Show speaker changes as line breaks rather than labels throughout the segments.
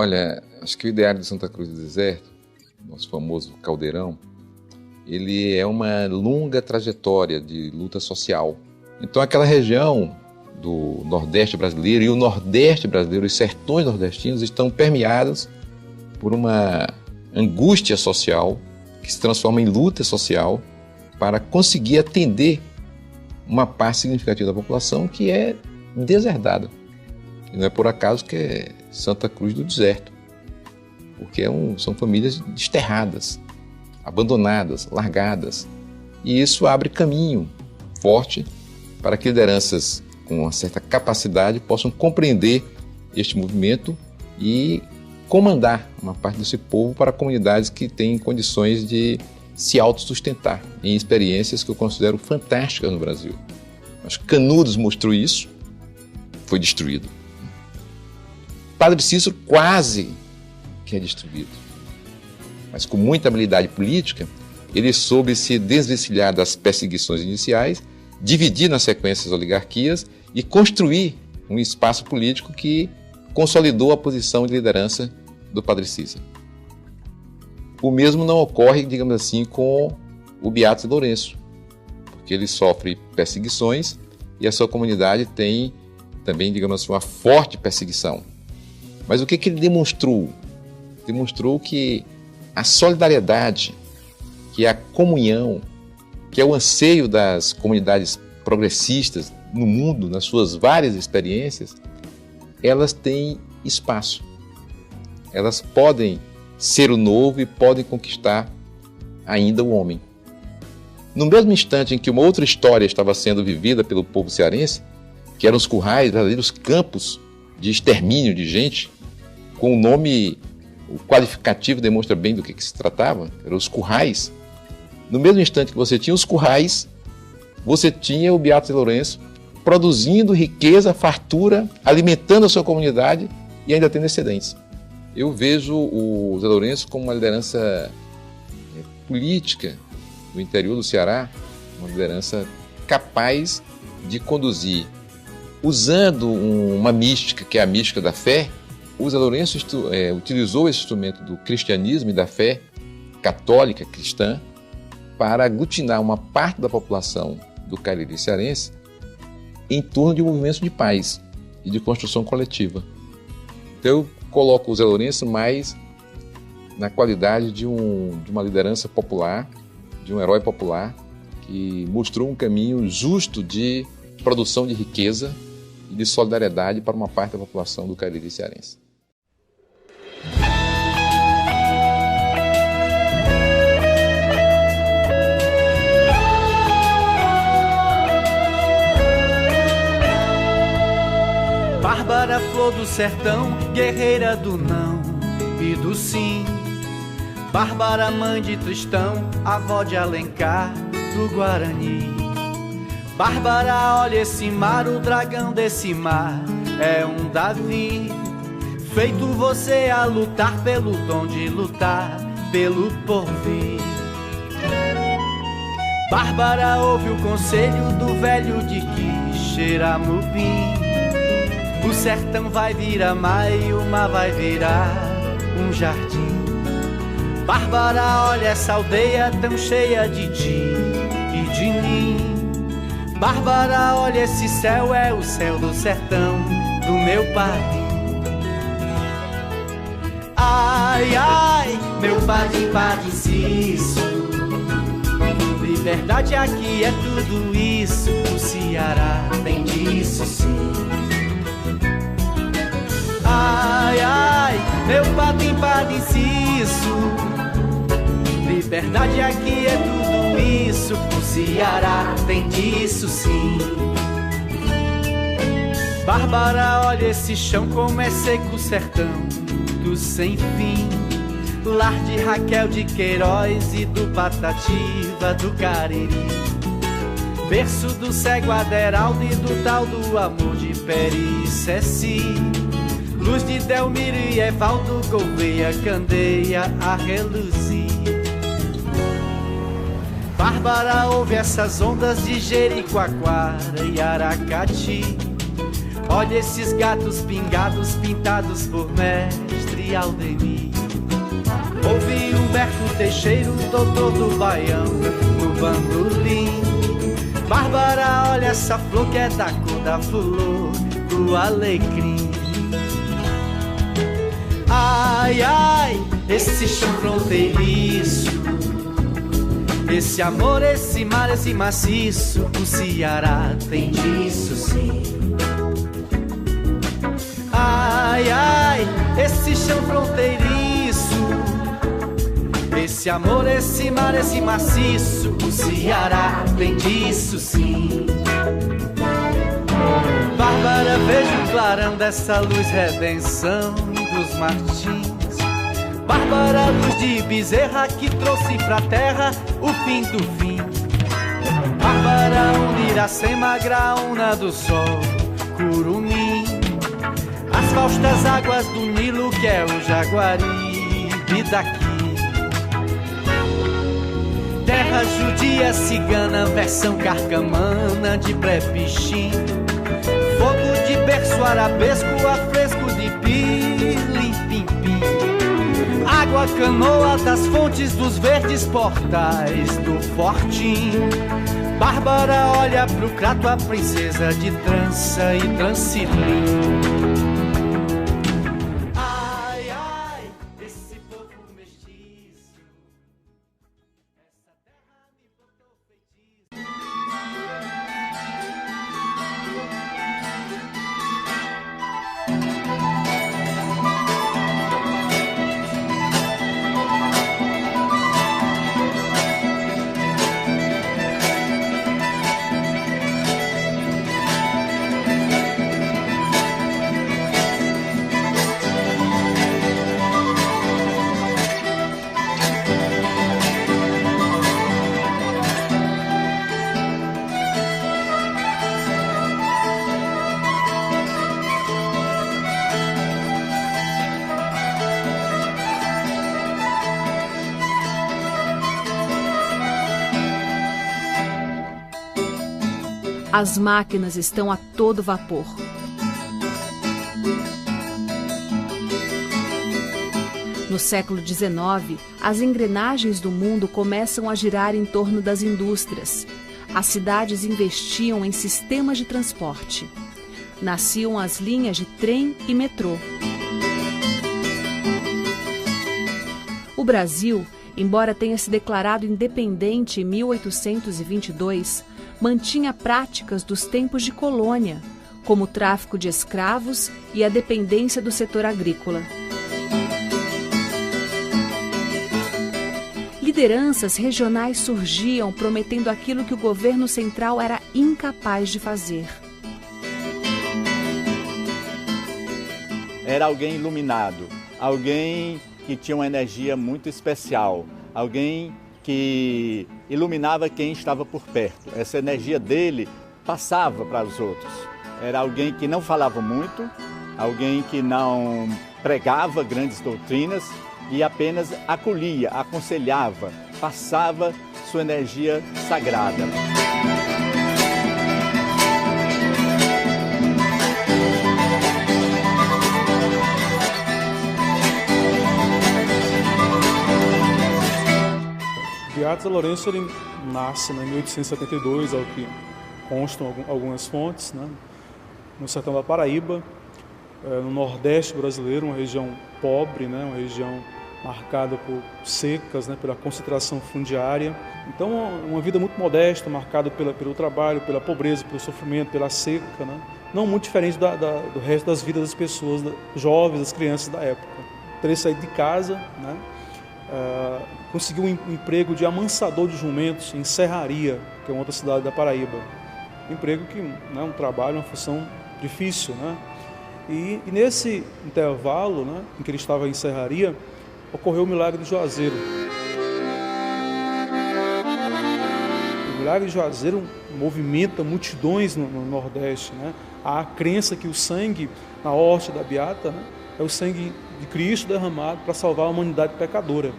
Olha, acho que o Ideário de Santa Cruz do Deserto, nosso famoso caldeirão, ele é uma longa trajetória de luta social. Então aquela região do Nordeste brasileiro e o Nordeste brasileiro, os sertões nordestinos estão permeados por uma angústia social que se transforma em luta social para conseguir atender uma parte significativa da população que é deserdada. E não é por acaso que é Santa Cruz do Deserto, porque são famílias desterradas, abandonadas, largadas. E isso abre caminho forte para que lideranças com uma certa capacidade possam compreender este movimento e comandar uma parte desse povo para comunidades que têm condições de se autossustentar em experiências que eu considero fantásticas no Brasil. Acho que Canudos mostrou isso, foi destruído. Padre Cícero quase que é destruído, mas com muita habilidade política, ele soube se desvencilhar das perseguições iniciais, dividir na sequência as oligarquias e construir um espaço político que consolidou a posição de liderança do Padre Cícero. O mesmo não ocorre, digamos assim, com o Beato Lourenço, porque ele sofre perseguições e a sua comunidade tem também, digamos assim, uma forte perseguição. Mas o que ele demonstrou? Demonstrou que a solidariedade, que é a comunhão, que é o anseio das comunidades progressistas no mundo, nas suas várias experiências, elas têm espaço. Elas podem ser o novo e podem conquistar ainda o homem. No mesmo instante em que uma outra história estava sendo vivida pelo povo cearense, que eram os currais, verdadeiros campos de extermínio de gente, com o nome, o qualificativo demonstra bem do que se tratava, eram os currais. No mesmo instante que você tinha os currais, você tinha o Beato Lourenço produzindo riqueza, fartura, alimentando a sua comunidade e ainda tendo excedentes. Eu vejo o Zé Lourenço como uma liderança política do interior do Ceará, uma liderança capaz de conduzir, usando uma mística, que é a mística da fé. O Zé Lourenço utilizou esse instrumento do cristianismo e da fé católica cristã para aglutinar uma parte da população do Cariri cearense em torno de movimentos de paz e de construção coletiva. Então eu coloco o Zé Lourenço mais na qualidade de uma liderança popular, de um herói popular que mostrou um caminho justo de produção de riqueza e de solidariedade para uma parte da população do Cariri cearense.
Bárbara, flor do sertão, guerreira do não e do sim. Bárbara, mãe de Tristão, avó de Alencar, do Guarani. Bárbara, olha esse mar, o dragão desse mar é um Davi. Feito você a lutar pelo dom de lutar, pelo porvir. Bárbara, ouve o conselho do velho de Quixeramobim. O sertão vai virar mar e o mar vai virar um jardim. Bárbara, olha essa aldeia tão cheia de ti e de mim. Bárbara, olha esse céu, é o céu do sertão do meu pai. Ai, ai, meu padre, padre Cícero, liberdade aqui é tudo isso, o Ceará tem disso sim. Ai, ai, meu padre, padre Cícero, liberdade aqui é tudo isso, o Ceará tem disso sim. Bárbara, olha esse chão como é seco o sertão do sem fim. Lar de Raquel de Queiroz e do Patativa do Cariri. Berço do cego Aderaldo e do tal do amor de Peri Ceci. Luz de Delmiro e Evaldo Gouveia, candeia a reluzir. Bárbara, ouve essas ondas de Jericoacoara e Aracati. Olha esses gatos pingados pintados por mestre de Aldemir. Ouvi Humberto Teixeira, doutor do Baião, no bandolim. Bárbara, olha essa flor que é da cor da flor do alecrim. Ai, ai, esse chão fronteiriço, esse amor, esse mar, esse maciço, o Ceará tem disso sim. Ai, ai, esse chão fronteiriço, esse amor, esse mar, esse maciço, o Ceará tem disso sim. Bárbara, veja o clarão dessa luz, redenção dos Martins. Bárbara, luz de Bezerra que trouxe pra terra o fim do fim. Bárbara, Uniracema, Graúna do Sol, Curumim. As faustas águas do Nilo que é o Jaguaribe daqui. Terra judia, cigana, versão carcamana de pré-pichim. Fogo de berço arabesco, afresco de pilim-pim-pim. Água canoa das fontes dos verdes portais do Fortim. Bárbara olha pro Crato, a princesa de trança e Transilim. Ai, ai, esse povo mestiço, essa terra me botou feitiço.
As máquinas estão a todo vapor. No século XIX, as engrenagens do mundo começam a girar em torno das indústrias. As cidades investiam em sistemas de transporte. Nasciam as linhas de trem e metrô. O Brasil, embora tenha se declarado independente em 1822, mantinha práticas dos tempos de colônia, como o tráfico de escravos e a dependência do setor agrícola. Lideranças regionais surgiam prometendo aquilo que o governo central era incapaz de fazer.
Era alguém iluminado, alguém que tinha uma energia muito especial, alguém que iluminava quem estava por perto. Essa energia dele passava para os outros. Era alguém que não falava muito, alguém que não pregava grandes doutrinas e apenas acolhia, aconselhava, passava sua energia sagrada.
Beato Lourenço ele nasce em 1872, ao que constam algumas fontes, né, no sertão da Paraíba, no Nordeste brasileiro, uma região pobre, né, uma região marcada por secas, né, pela concentração fundiária. Então, uma vida muito modesta, marcada pelo trabalho, pela pobreza, pelo sofrimento, pela seca, né, não muito diferente do resto das vidas das pessoas, jovens, das crianças da época. Teria saído de casa, né, conseguiu um emprego de amansador de jumentos em Serraria, que é uma outra cidade da Paraíba. Um emprego que é um trabalho, uma função difícil, né? E nesse intervalo, né, em que ele estava em Serraria, ocorreu o milagre de Juazeiro. O milagre de Juazeiro movimenta multidões no Nordeste, né? Há a crença que o sangue na horta da Beata, né, é o sangue de Cristo derramado para salvar a humanidade pecadora.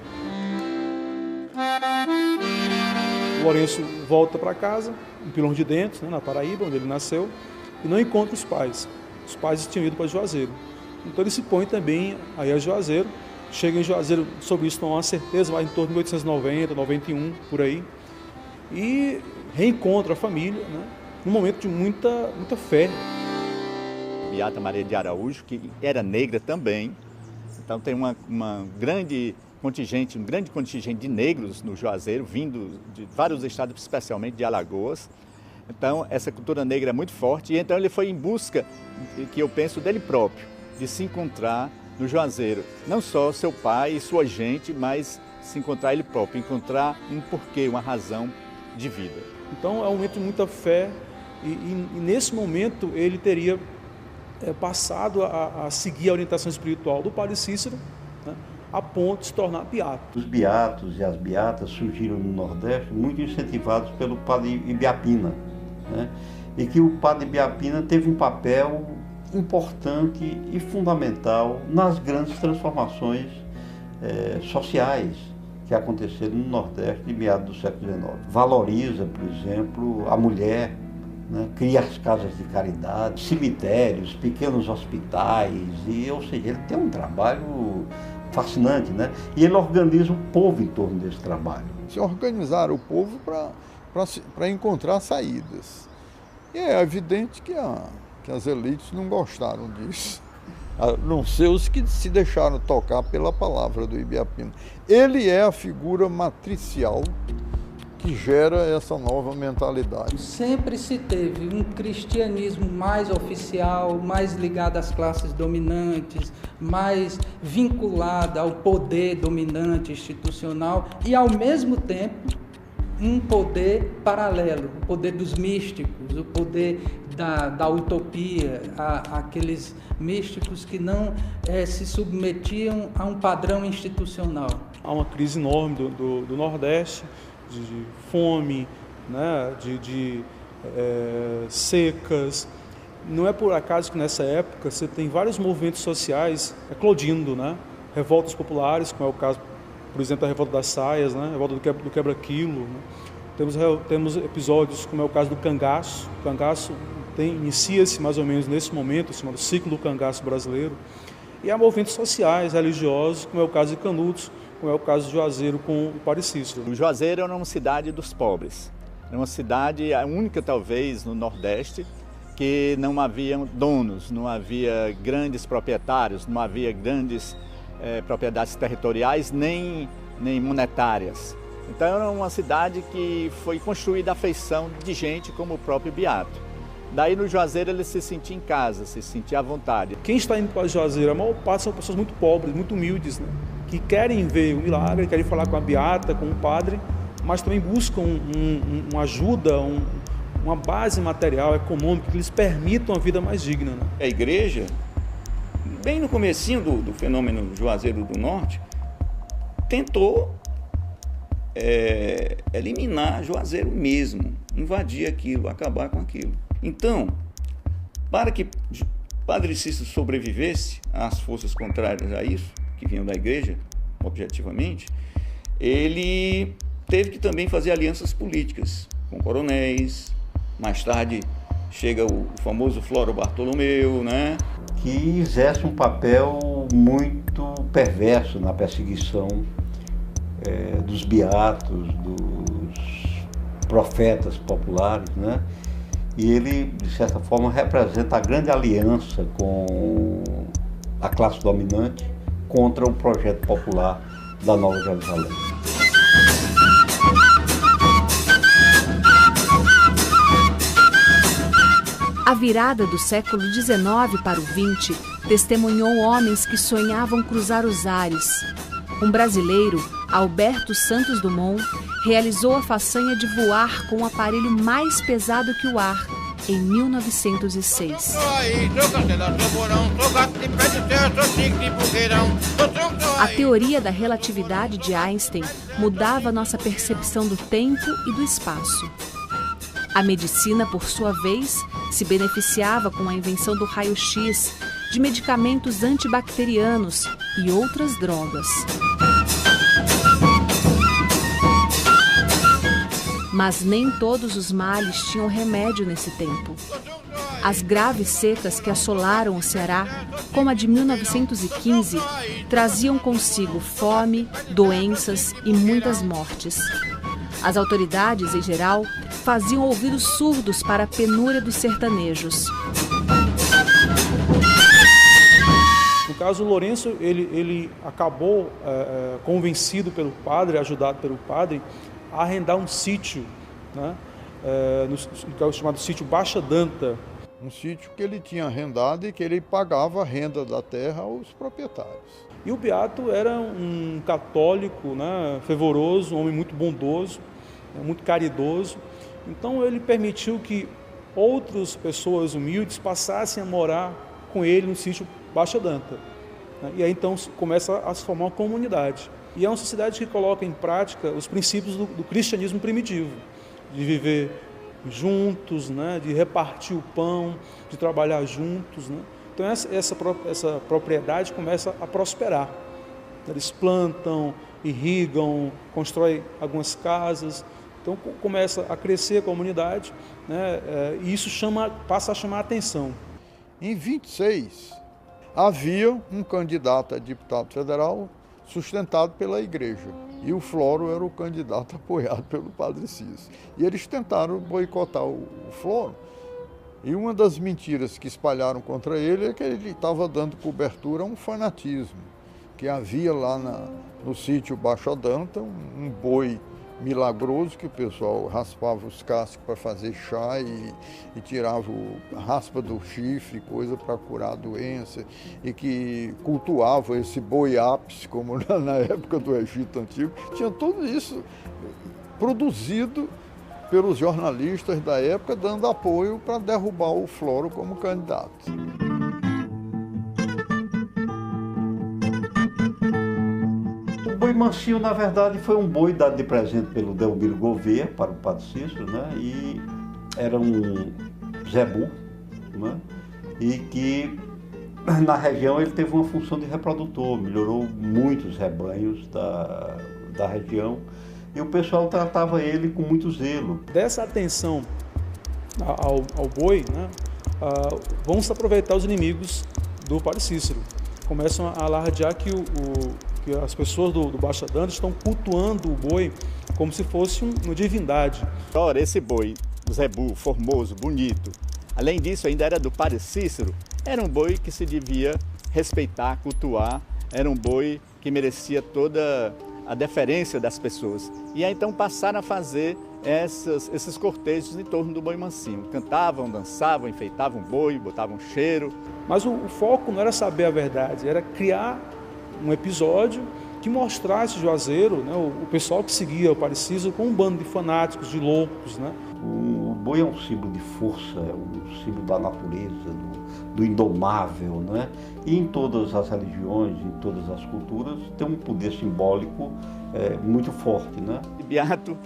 O Lourenço volta para casa, em Pilão de Dentro, né, na Paraíba, onde ele nasceu, e não encontra os pais. Os pais tinham ido para Juazeiro. Então ele se põe também aí a Juazeiro, chega em Juazeiro, sobre isso não há certeza, mas em torno de 1890, 91, por aí, e reencontra a família, né, num momento de muita fé.
Beata Maria de Araújo, que era negra também, então tem um grande contingente de negros no Juazeiro, vindo de vários estados, especialmente de Alagoas. Então essa cultura negra é muito forte, e então ele foi em busca, que eu penso, dele próprio, de se encontrar no Juazeiro, não só seu pai e sua gente, mas se encontrar ele próprio, encontrar um porquê, uma razão de vida.
Então é um momento de muita fé, e nesse momento ele teria passado a seguir a orientação espiritual do Padre Cícero, né, a ponto de se tornar beato.
Os beatos e as beatas surgiram no Nordeste muito incentivados pelo Padre Ibiapina, né, e que o Padre Ibiapina teve um papel importante e fundamental nas grandes transformações sociais que aconteceram no Nordeste de meados do século XIX. Valoriza, por exemplo, a mulher, né? Cria as casas de caridade, cemitérios, pequenos hospitais, ou seja, ele tem um trabalho fascinante, né? E ele organiza o povo em torno desse trabalho.
Se organizar o povo para encontrar saídas. E é evidente que as elites não gostaram disso, a não ser os que se deixaram tocar pela palavra do Ibiapina. Ele é a figura matricial que gera essa nova mentalidade.
Sempre se teve um cristianismo mais oficial, mais ligado às classes dominantes, mais vinculado ao poder dominante institucional e, ao mesmo tempo, um poder paralelo, o poder dos místicos, o poder da utopia, aqueles místicos que não se submetiam a um padrão institucional.
Há uma crise enorme do Nordeste, de fome, né, de secas. Não é por acaso que nessa época você tem vários movimentos sociais eclodindo, né? Revoltas populares, como é o caso, por exemplo, da Revolta das Saias, né? Revolta do Quebra-Quilo. Né? Temos episódios como é o caso do cangaço. O cangaço inicia-se mais ou menos nesse momento, chamado ciclo do cangaço brasileiro. E há movimentos sociais, religiosos, como é o caso de Canudos, como é o caso de Juazeiro com o Padre Cícero.
O Juazeiro era uma cidade dos pobres. Era uma cidade, a única talvez no Nordeste, que não havia donos, não havia grandes proprietários, não havia grandes propriedades territoriais nem monetárias. Então era uma cidade que foi construída à feição de gente como o próprio Beato. Daí no Juazeiro ele se sentia em casa, se sentia à vontade.
Quem está indo para o Juazeiro, a maior parte são pessoas muito pobres, muito humildes, né? Que querem ver o milagre, querem falar com a beata, com o padre, mas também buscam uma ajuda, uma base material, econômica, que lhes permitam uma vida mais digna. Né?
A igreja, bem no comecinho do fenômeno Juazeiro do Norte, tentou eliminar Juazeiro mesmo, invadir aquilo, acabar com aquilo. Então, para que Padre Cícero sobrevivesse às forças contrárias a isso, que vinham da igreja, objetivamente, ele teve que também fazer alianças políticas com coronéis. Mais tarde chega o famoso Floro Bartolomeu, né?
Que exerce um papel muito perverso na perseguição dos beatos, dos profetas populares, né? E ele, de certa forma, representa a grande aliança com a classe dominante contra o projeto popular da Nova Jerusalém.
A virada do século XIX para o XX testemunhou homens que sonhavam cruzar os ares. Um brasileiro, Alberto Santos Dumont, realizou a façanha de voar com o aparelho mais pesado que o ar, em 1906. A teoria da relatividade de Einstein mudava nossa percepção do tempo e do espaço. A medicina, por sua vez, se beneficiava com a invenção do raio-x, de medicamentos antibacterianos e outras drogas. Mas nem todos os males tinham remédio nesse tempo. As graves secas que assolaram o Ceará, como a de 1915, traziam consigo fome, doenças e muitas mortes. As autoridades, em geral, faziam ouvidos surdos para a penúria dos sertanejos.
No caso, o Lourenço, ele acabou convencido pelo padre, ajudado pelo padre, a arrendar um sítio, né, no chamado sítio Baixa Danta.
Um sítio que ele tinha arrendado e que ele pagava a renda da terra aos proprietários.
E o Beato era um católico, né, fervoroso, um homem muito bondoso, muito caridoso. Então ele permitiu que outras pessoas humildes passassem a morar com ele no sítio Baixa Danta. E aí então começa a se formar uma comunidade. E é uma sociedade que coloca em prática os princípios do cristianismo primitivo, de viver juntos, né, de repartir o pão, de trabalhar juntos, né. Então essa propriedade começa a prosperar. Eles plantam, irrigam, constroem algumas casas. Então começa a crescer a comunidade, né, e isso passa a chamar a atenção.
Em 26, havia um candidato a deputado federal sustentado pela igreja. E o Floro era o candidato apoiado pelo Padre Cícero. E eles tentaram boicotar o Floro. E uma das mentiras que espalharam contra ele é que ele estava dando cobertura a um fanatismo. Que havia lá no sítio Baixa Danta um boi milagroso que o pessoal raspava os cascos para fazer chá e tirava a raspa do chifre, coisa para curar a doença, e que cultuava esse boi ápice, como na época do Egito Antigo. Tinha tudo isso produzido pelos jornalistas da época, dando apoio para derrubar o Floro como candidato.
O boi mansinho, na verdade, foi um boi dado de presente pelo Delmiro Gouveia para o Padre Cícero, né? E era um zebu, né? E que na região ele teve uma função de reprodutor, melhorou muito os rebanhos da região e o pessoal tratava ele com muito zelo.
Dessa atenção ao boi, né? Vão se aproveitar os inimigos do Padre Cícero. Começam a alardear que as pessoas do Baixa Danta estão cultuando o boi como se fosse uma divindade.
Ora, esse boi, o zebu, formoso, bonito, além disso ainda era do Padre Cícero, era um boi que se devia respeitar, cultuar, era um boi que merecia toda a deferência das pessoas. E aí então passaram a fazer esses cortejos em torno do boi mansinho. Cantavam, dançavam, enfeitavam o boi, botavam cheiro.
Mas o foco não era saber a verdade, era criar um episódio que mostrasse o Juazeiro, né, o pessoal que seguia o Padre Cícero, com um bando de fanáticos, de loucos, né?
O boi é um símbolo de força, é um símbolo da natureza, do indomável, né? E em todas as religiões, em todas as culturas, tem um poder simbólico muito forte, né?
Beato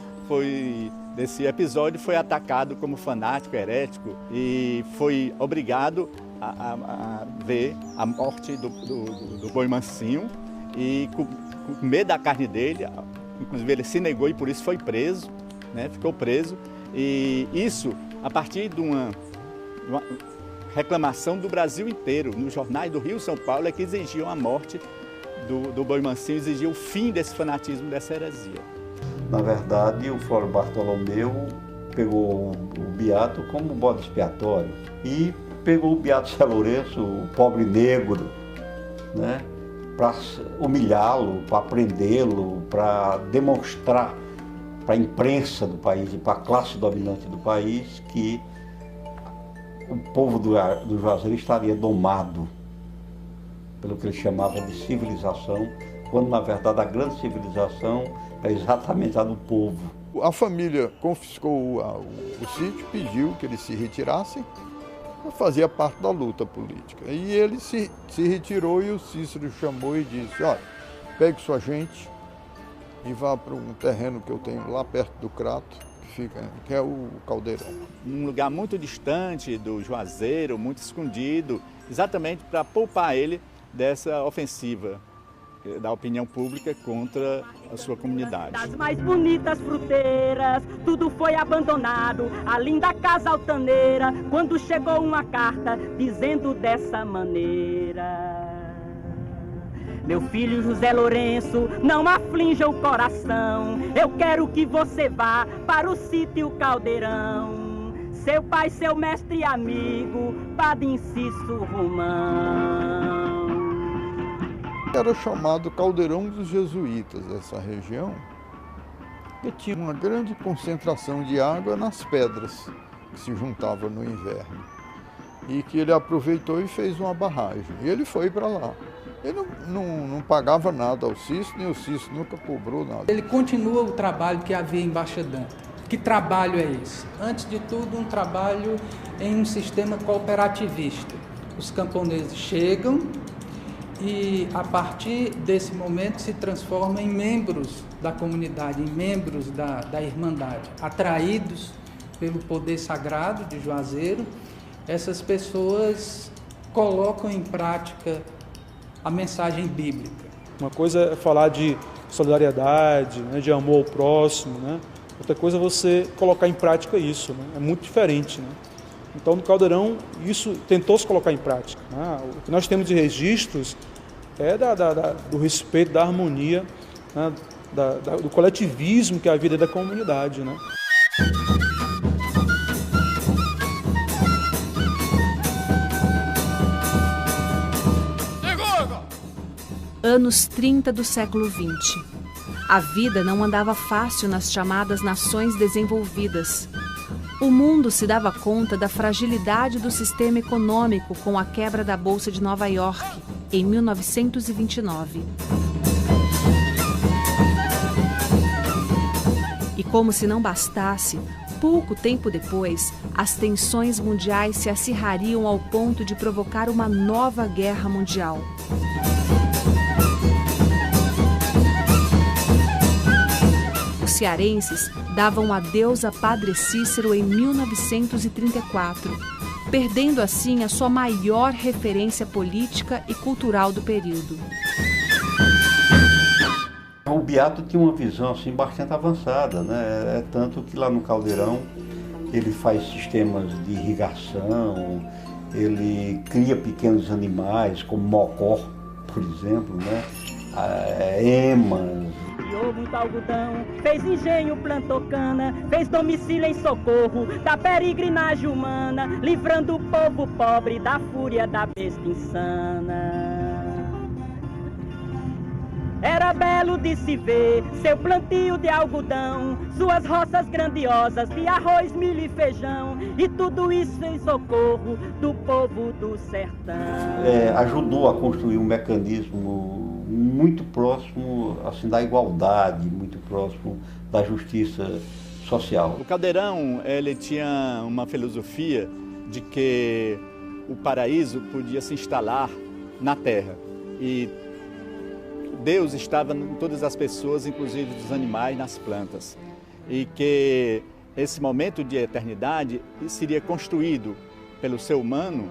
nesse episódio, foi atacado como fanático, herético, e foi obrigado a ver a morte do boi mansinho, e com medo da carne dele, inclusive ele se negou e por isso foi preso, né? Ficou preso, e isso a partir de uma reclamação do Brasil inteiro, nos jornais do Rio e São Paulo, é que exigiam a morte do boi mansinho, exigiam o fim desse fanatismo, dessa heresia.
Na verdade, o Floro Bartolomeu pegou o Beato como bode expiatório e pegou o Beato Zé Lourenço, o pobre negro, né, para humilhá-lo, para prendê-lo, para demonstrar para a imprensa do país e para a classe dominante do país que o povo do Juazeiro estaria domado pelo que ele chamava de civilização, quando na verdade a grande civilização é exatamente a do povo.
A família confiscou o sítio, pediu que eles se retirassem, fazia parte da luta política. E ele se retirou e o Cícero chamou e disse: olha, pegue sua gente e vá para um terreno que eu tenho lá perto do Crato, que é o Caldeirão.
Um lugar muito distante do Juazeiro, muito escondido, exatamente para poupar ele dessa ofensiva da opinião pública contra a sua comunidade.
Das mais bonitas fruteiras, tudo foi abandonado, a linda casa altaneira, quando chegou uma carta dizendo dessa maneira: meu filho José Lourenço, não aflinja o coração, eu quero que você vá para o sítio Caldeirão. Seu pai, seu mestre e amigo, Padre Inciso Romão.
Era chamado Caldeirão dos Jesuítas, essa região, que tinha uma grande concentração de água nas pedras que se juntavam no inverno. E que ele aproveitou e fez uma barragem. E ele foi para lá. Ele não pagava nada ao Cícero, nem o Cícero nunca cobrou nada.
Ele continua o trabalho que havia em Baixa Danta. Que trabalho é esse? Antes de tudo, um trabalho em um sistema cooperativista. Os camponeses chegam e, a partir desse momento, se transformam em membros da comunidade, em membros da Irmandade. Atraídos pelo poder sagrado de Juazeiro, essas pessoas colocam em prática a mensagem bíblica.
Uma coisa é falar de solidariedade, né, de amor ao próximo, né? Outra coisa é você colocar em prática isso, né? É muito diferente, né? Então, no Caldeirão, isso tentou-se colocar em prática, né? O que nós temos de registros é do respeito, da harmonia, né? Do coletivismo que havia dentro da comunidade, né?
Anos 30 do século XX. A vida não andava fácil nas chamadas nações desenvolvidas. O mundo se dava conta da fragilidade do sistema econômico com a quebra da Bolsa de Nova York, em 1929. E como se não bastasse, pouco tempo depois, as tensões mundiais se acirrariam ao ponto de provocar uma nova guerra mundial. Os cearenses davam adeus a Padre Cícero em 1934, perdendo assim a sua maior referência política e cultural do período.
O Beato tinha uma visão assim, bastante avançada, né? É tanto que lá no Caldeirão ele faz sistemas de irrigação, ele cria pequenos animais, como mocó, por exemplo, né? Emas.
Criou muito algodão, fez engenho, plantou cana, fez domicílio em socorro da peregrinagem humana, livrando o povo pobre da fúria da besta insana. Era belo de se ver seu plantio de algodão, suas roças grandiosas de arroz, milho e feijão, e tudo isso em socorro do povo do sertão.
Ajudou a construir um mecanismo muito próximo assim, da igualdade, muito próximo da justiça social.
O Caldeirão ele tinha uma filosofia de que o paraíso podia se instalar na terra e Deus estava em todas as pessoas, inclusive dos animais, nas plantas. E que esse momento de eternidade seria construído pelo ser humano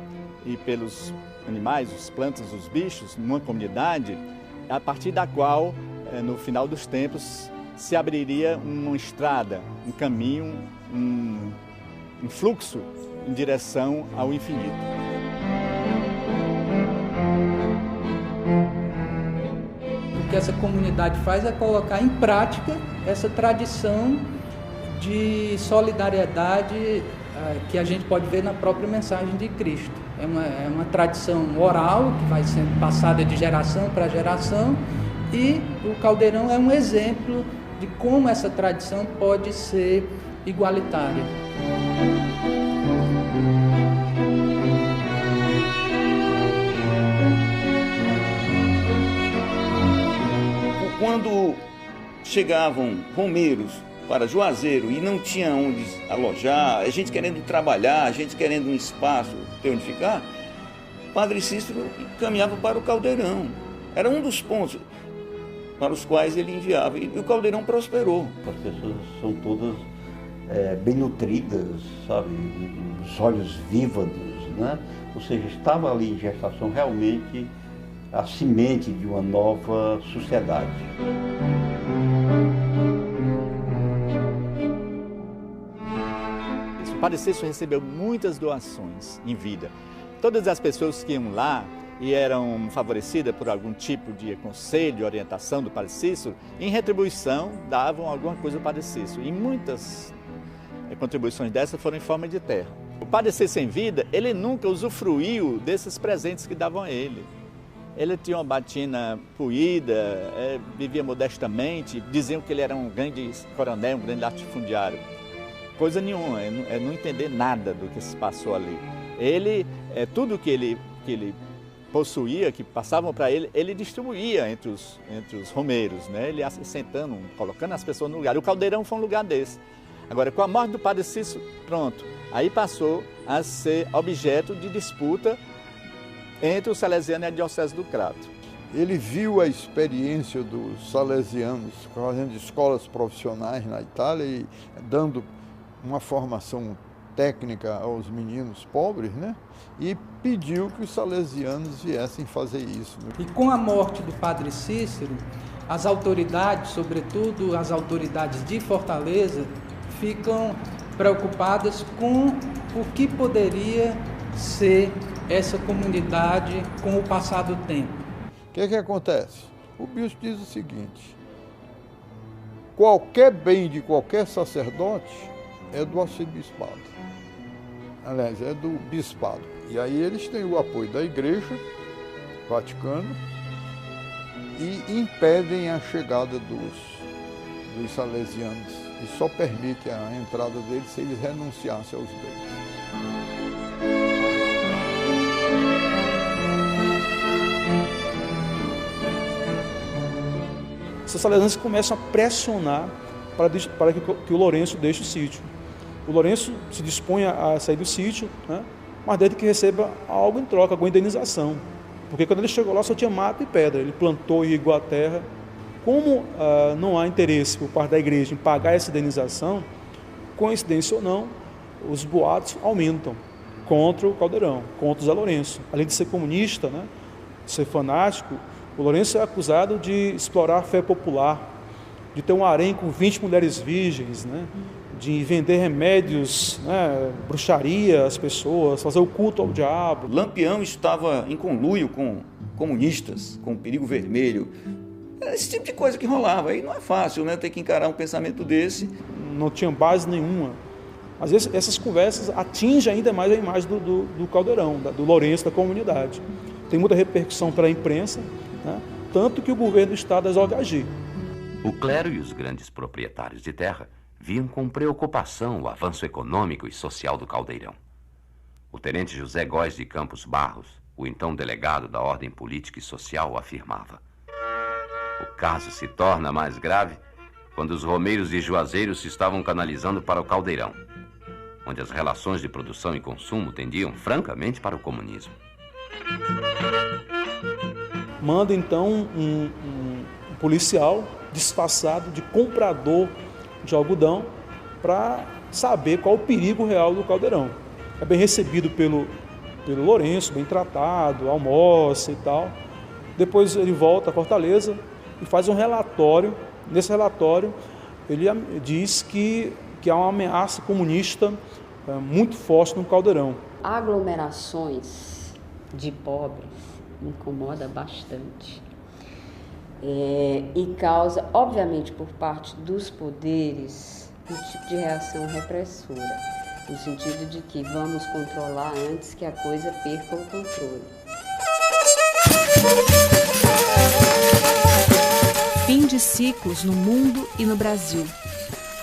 e pelos animais, as plantas, os bichos, numa comunidade, a partir da qual, no final dos tempos, se abriria uma estrada, um caminho, um fluxo em direção ao infinito.
O que essa comunidade faz é colocar em prática essa tradição de solidariedade que a gente pode ver na própria mensagem de Cristo. É uma tradição oral que vai sendo passada de geração para geração e o Caldeirão é um exemplo de como essa tradição pode ser igualitária.
Quando chegavam romeiros para Juazeiro e não tinha onde alojar, a gente querendo trabalhar, a gente querendo um espaço, ter onde ficar, Padre Cícero caminhava para o Caldeirão. Era um dos pontos para os quais ele enviava. E o Caldeirão prosperou.
As pessoas são todas bem nutridas, sabe? Os olhos vívados, né? Ou seja, estava ali em gestação realmente a semente de uma nova sociedade.
O Padre Cícero recebeu muitas doações em vida. Todas as pessoas que iam lá e eram favorecidas por algum tipo de conselho, orientação do Padre Cícero, em retribuição davam alguma coisa ao Padre Cícero. E muitas contribuições dessas foram em forma de terra. O Padre Cícero em vida, ele nunca usufruiu desses presentes que davam a ele. Ele tinha uma batina poída, vivia modestamente, diziam que ele era um grande coronel, um grande latifundiário. Coisa nenhuma, é não entender nada do que se passou ali. Ele, tudo que ele possuía, que passavam para ele, ele distribuía entre os romeiros, né? Ele assentando, colocando as pessoas no lugar. O Caldeirão foi um lugar desse. Agora, com a morte do Padre Cícero, pronto, aí passou a ser objeto de disputa entre os salesianos e a Diocese do Crato.
Ele viu a experiência dos salesianos fazendo escolas profissionais na Itália e dando uma formação técnica aos meninos pobres, né? E pediu que os salesianos viessem fazer isso.
E com a morte do Padre Cícero, as autoridades, sobretudo as autoridades de Fortaleza, ficam preocupadas com o que poderia ser essa comunidade com o passar do tempo.
O que acontece? O bispo diz o seguinte: qualquer bem de qualquer sacerdote é do arcebispado. Aliás, é do bispado. E aí eles têm o apoio da Igreja, Vaticano, e impedem a chegada dos salesianos. E só permite a entrada deles se eles renunciassem aos bens.
Esses salesianos começam a pressionar para que o Lourenço deixe o sítio. O Lourenço se dispõe a sair do sítio, né? Mas desde que receba algo em troca, alguma indenização. Porque quando ele chegou lá só tinha mato e pedra. Ele plantou e irrigou a terra. Como não há interesse por parte da igreja em pagar essa indenização, coincidência ou não, os boatos aumentam contra o Caldeirão, contra o Zé Lourenço. Além de ser comunista, né, de ser fanático, o Lourenço é acusado de explorar a fé popular, de ter um harém com 20 mulheres virgens, né, de vender remédios, né, bruxaria às pessoas, fazer o culto ao diabo.
Lampião estava em conluio com comunistas, com o Perigo Vermelho. Esse tipo de coisa que rolava. Aí não é fácil, né, ter que encarar um pensamento desse.
Não tinha base nenhuma. Às vezes essas conversas atingem ainda mais a imagem do Caldeirão, do Lourenço, da comunidade. Tem muita repercussão para a imprensa, né, tanto que o governo do estado resolve agir.
O clero e os grandes proprietários de terra viam com preocupação o avanço econômico e social do Caldeirão. O tenente José Góes de Campos Barros, o então delegado da ordem política e social, afirmava: o caso se torna mais grave quando os romeiros e juazeiros se estavam canalizando para o Caldeirão, onde as relações de produção e consumo tendiam francamente para o comunismo.
Manda então um policial disfarçado de comprador de algodão para saber qual o perigo real do Caldeirão. É bem recebido pelo Lourenço, bem tratado, almoça e tal. Depois ele volta a Fortaleza e faz um relatório. Nesse relatório ele diz que há uma ameaça comunista muito forte no Caldeirão.
Aglomerações de pobres me incomoda bastante. E causa, obviamente, por parte dos poderes, um tipo de reação repressora, no sentido de que vamos controlar antes que a coisa perca o controle.
Fim de ciclos no mundo e no Brasil.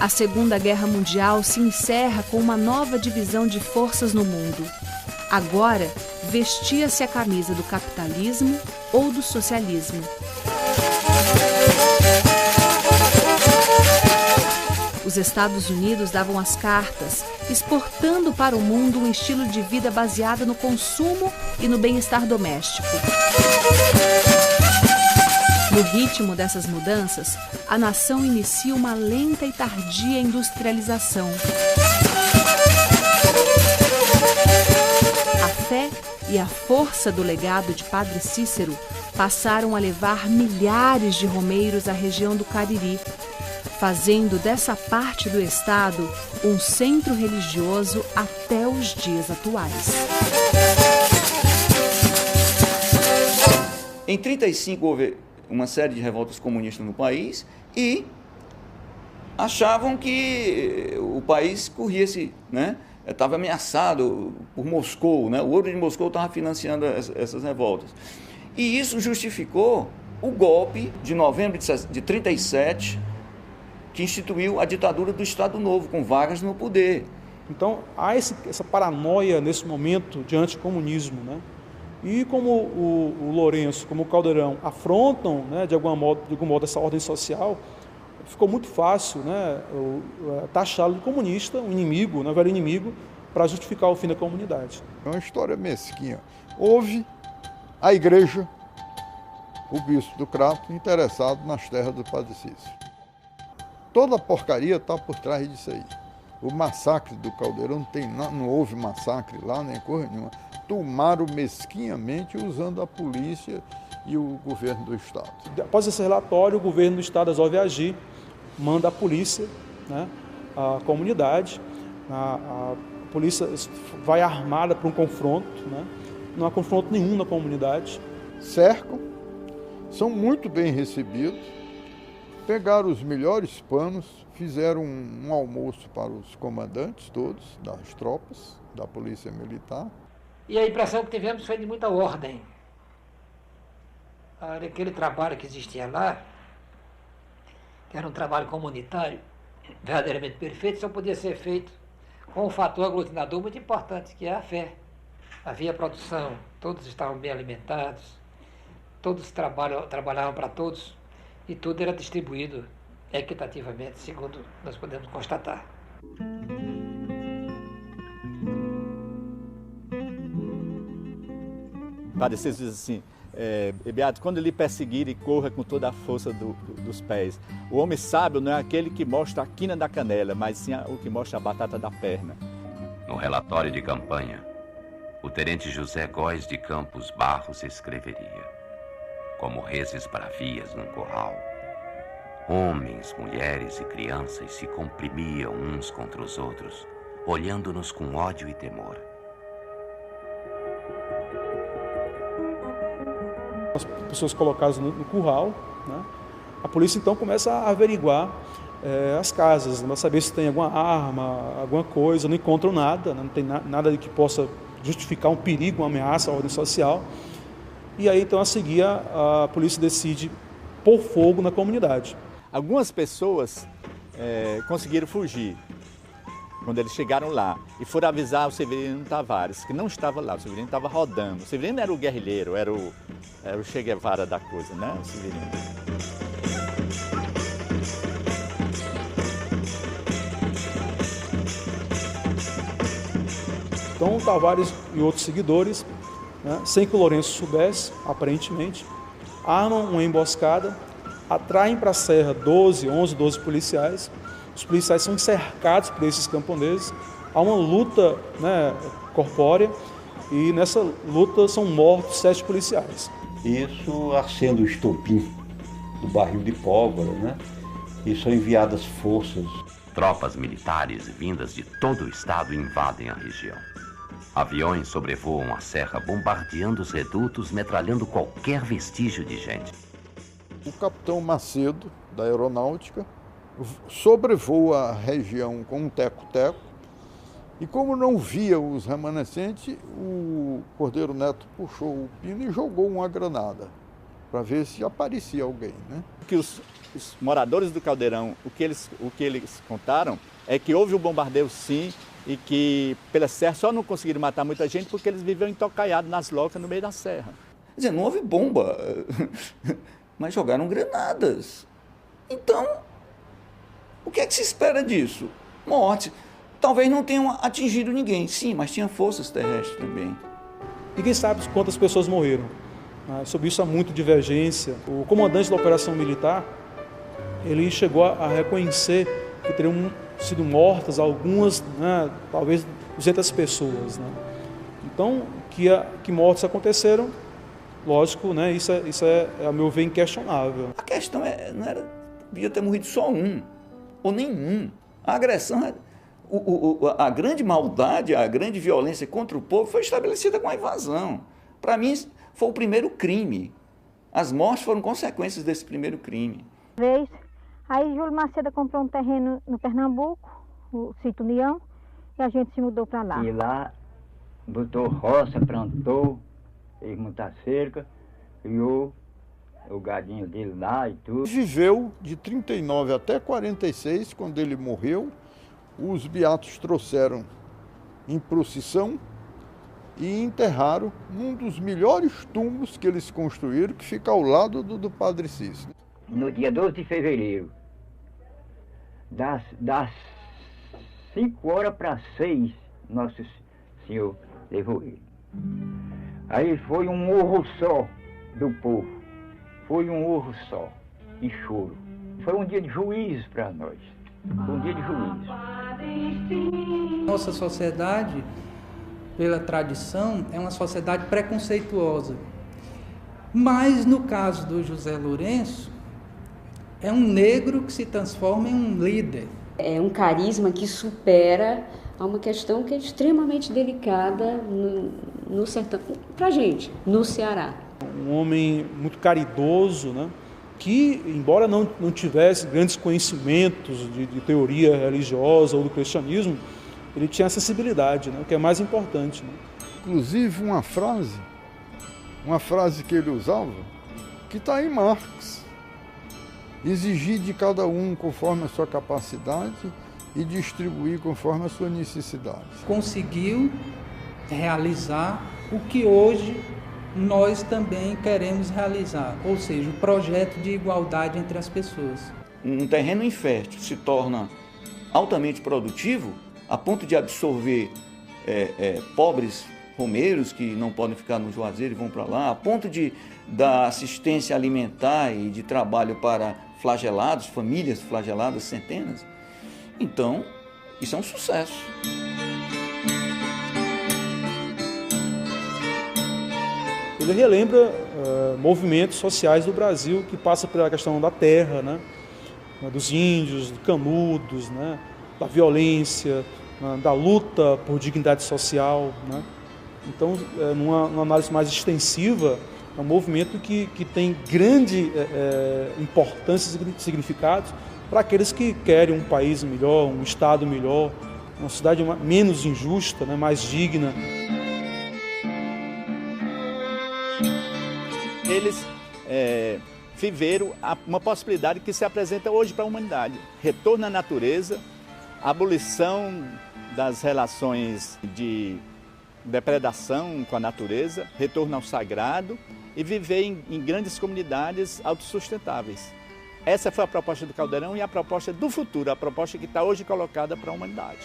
A Segunda Guerra Mundial se encerra com uma nova divisão de forças no mundo. Agora, vestia-se a camisa do capitalismo ou do socialismo. Os Estados Unidos davam as cartas, exportando para o mundo um estilo de vida baseado no consumo e no bem-estar doméstico. No ritmo dessas mudanças, a nação inicia uma lenta e tardia industrialização. A fé e a força do legado de Padre Cícero passaram a levar milhares de romeiros à região do Cariri, fazendo dessa parte do estado um centro religioso até os dias atuais.
Em 1935 houve uma série de revoltas comunistas no país e achavam que o país corria estava ameaçado por Moscou, né? O ouro de Moscou estava financiando essas revoltas. E isso justificou o golpe de novembro de 1937, que instituiu a ditadura do Estado Novo, com Vargas no poder.
Então, há essa paranoia nesse momento de anticomunismo, né? E como o Lourenço, como o Caldeirão afrontam, né, de algum modo essa ordem social, ficou muito fácil, né, taxá-lo de comunista, um inimigo, um velho inimigo, para justificar o fim da comunidade.
É uma história mesquinha. Houve a igreja, o bispo do Crato, interessado nas terras do Padre Cícero. Toda a porcaria está por trás disso aí. O massacre do Caldeirão não houve massacre lá, nem coisa nenhuma. Tomaram mesquinhamente usando a polícia e o governo do Estado.
Após esse relatório, o governo do Estado resolve agir, manda a polícia, né, a comunidade, a polícia vai armada para um confronto, né, não há confronto nenhum na comunidade.
Cercam, são muito bem recebidos, pegaram os melhores panos, fizeram um almoço para os comandantes todos, das tropas, da polícia militar.
E a impressão que tivemos foi de muita ordem. Aquele trabalho que existia lá, que era um trabalho comunitário, verdadeiramente perfeito, só podia ser feito com um fator aglutinador muito importante, que é a fé. Havia produção, todos estavam bem alimentados, todos trabalhavam para todos e tudo era distribuído equitativamente, segundo nós podemos constatar.
Padre Cícero diz assim, Beato, quando lhe perseguirem, corra com toda a força dos pés. O homem sábio não é aquele que mostra a quina da canela, mas sim o que mostra a batata da perna.
No relatório de campanha, o tenente José Góes de Campos Barros escreveria: como reses bravias num curral, homens, mulheres e crianças se comprimiam uns contra os outros, olhando-nos com ódio e temor.
As pessoas colocadas no curral, né? A polícia então começa a averiguar as casas, para saber se tem alguma arma, alguma coisa, não encontram nada, né? Não tem nada que possa justificar um perigo, uma ameaça à ordem social. E aí então a seguir a polícia decide pôr fogo na comunidade.
Algumas pessoas conseguiram fugir quando eles chegaram lá e foram avisar o Severino Tavares, que não estava lá, o Severino estava rodando. O Severino era o guerrilheiro, era o Che Guevara da coisa, né? O Severino.
Então o Tavares e outros seguidores, né, sem que o Lourenço soubesse, aparentemente, armam uma emboscada, atraem para a serra 11, 12 policiais. Os policiais são cercados por esses camponeses. Há uma luta, né, corpórea e nessa luta são mortos 7 policiais.
Isso acende o estopim do barril de pólvora, né? E são enviadas forças.
Tropas militares vindas de todo o estado invadem a região. Aviões sobrevoam a serra, bombardeando os redutos, metralhando qualquer vestígio de gente.
O capitão Macedo, da aeronáutica, sobrevoa a região com um teco-teco e, como não via os remanescentes, o Cordeiro Neto puxou o pino e jogou uma granada para ver se aparecia alguém, né?
Que os moradores do Caldeirão, o que eles contaram é que houve um bombardeio sim e que, pela serra, só não conseguiram matar muita gente porque eles viviam entocaiados nas locas no meio da serra.
Quer dizer, não houve bomba, mas jogaram granadas. Então, o que é que se espera disso? Morte. Talvez não tenham atingido ninguém, sim, mas tinha forças terrestres também.
Ninguém sabe quantas pessoas morreram. Sobre isso há muita divergência. O comandante da operação militar, ele chegou a reconhecer que teriam sido mortas algumas, né, talvez 200 pessoas. Né? Então, que mortes aconteceram, lógico, né? Isso é, a meu ver, inquestionável.
A questão não era, podia ter morrido só um, ou nenhum. A agressão, a grande maldade, a grande violência contra o povo foi estabelecida com a invasão. Para mim, foi o primeiro crime. As mortes foram consequências desse primeiro crime.
Aí Júlio Macedo comprou um terreno no Pernambuco, o Sítio União, e a gente se mudou para lá.
E lá botou roça, plantou, fez muita cerca, criou o gadinho dele lá e tudo.
Viveu de 39 até 46, quando ele morreu. Os beatos trouxeram em procissão e enterraram num dos melhores túmulos que eles construíram, que fica ao lado do Padre Cícero.
No dia 12 de fevereiro, das 5 horas para 6, Nosso Senhor levou ele. Aí foi um urro só do povo, foi um urro só, e choro. Foi um dia de juízo para nós, foi um dia de juízo.
Nossa sociedade, pela tradição, é uma sociedade preconceituosa. Mas no caso do José Lourenço, é um negro que se transforma em um líder.
É um carisma que supera a uma questão que é extremamente delicada no sertão, pra gente, no Ceará.
Um homem muito caridoso, né? Que, embora não tivesse grandes conhecimentos de teoria religiosa ou do cristianismo, ele tinha acessibilidade, né? O que é mais importante. Né?
Inclusive uma frase que ele usava, que está em Marx: exigir de cada um conforme a sua capacidade e distribuir conforme a sua necessidade.
Conseguiu realizar o que hoje nós também queremos realizar, ou seja, o projeto de igualdade entre as pessoas.
Um terreno infértil se torna altamente produtivo a ponto de absorver pobres romeiros que não podem ficar no Juazeiro e vão para lá, a ponto de dar assistência alimentar e de trabalho para flagelados, famílias flageladas, centenas. Então, isso é um sucesso.
Ele relembra movimentos sociais do Brasil que passam pela questão da terra, né? Dos índios, dos canudos, né? Da violência, da luta por dignidade social, né? Então, numa análise mais extensiva, é um movimento que tem grande importância e significados para aqueles que querem um país melhor, um estado melhor, uma cidade menos injusta, né? Mais digna.
Eles viveram uma possibilidade que se apresenta hoje para a humanidade. Retorno à natureza, abolição das relações de depredação com a natureza, retorno ao sagrado e viver em grandes comunidades autossustentáveis. Essa foi a proposta do Caldeirão e a proposta do futuro, a proposta que está hoje colocada para a humanidade.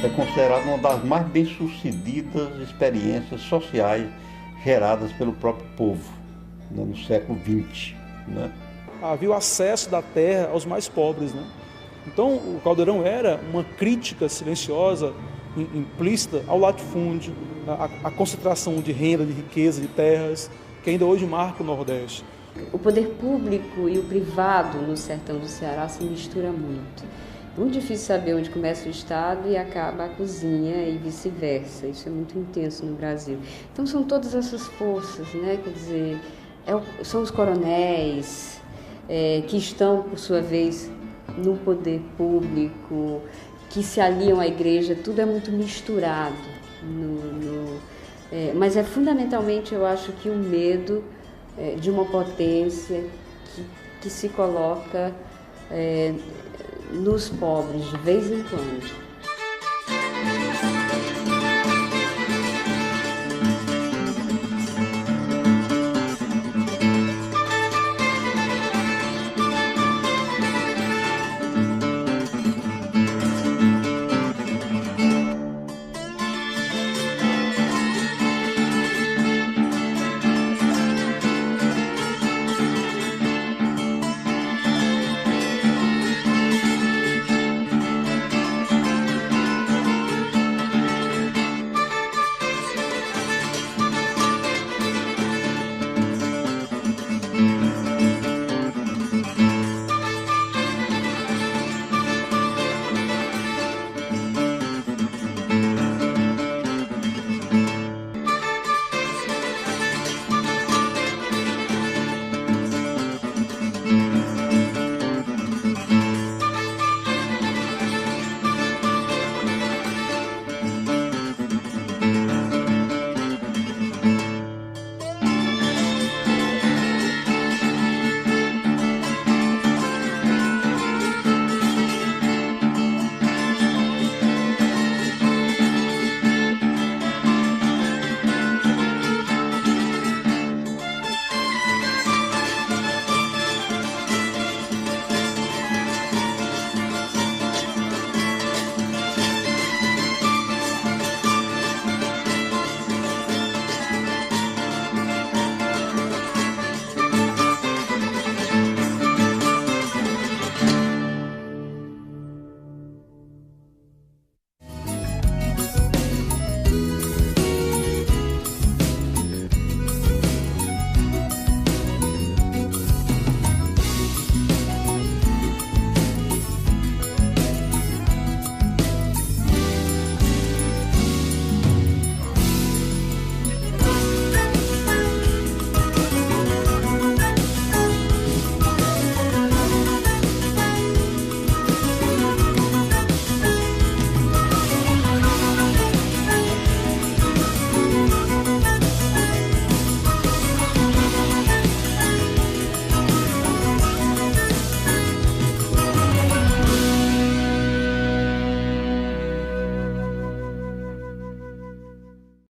É considerado uma das mais bem-sucedidas experiências sociais geradas pelo próprio povo, né, no século XX. Né?
Havia o acesso da terra aos mais pobres. Né? Então, o Caldeirão era uma crítica silenciosa, implícita ao latifúndio, à concentração de renda, de riqueza, de terras, que ainda hoje marca o Nordeste.
O poder público e o privado no sertão do Ceará se mistura muito. É muito difícil saber onde começa o Estado e acaba a cozinha e vice-versa. Isso é muito intenso no Brasil. Então são todas essas forças, né? Quer dizer, são os coronéis que estão, por sua vez, no poder público, que se aliam à igreja, tudo é muito misturado. Mas fundamentalmente, eu acho que o medo de uma potência que se coloca nos pobres de vez em quando.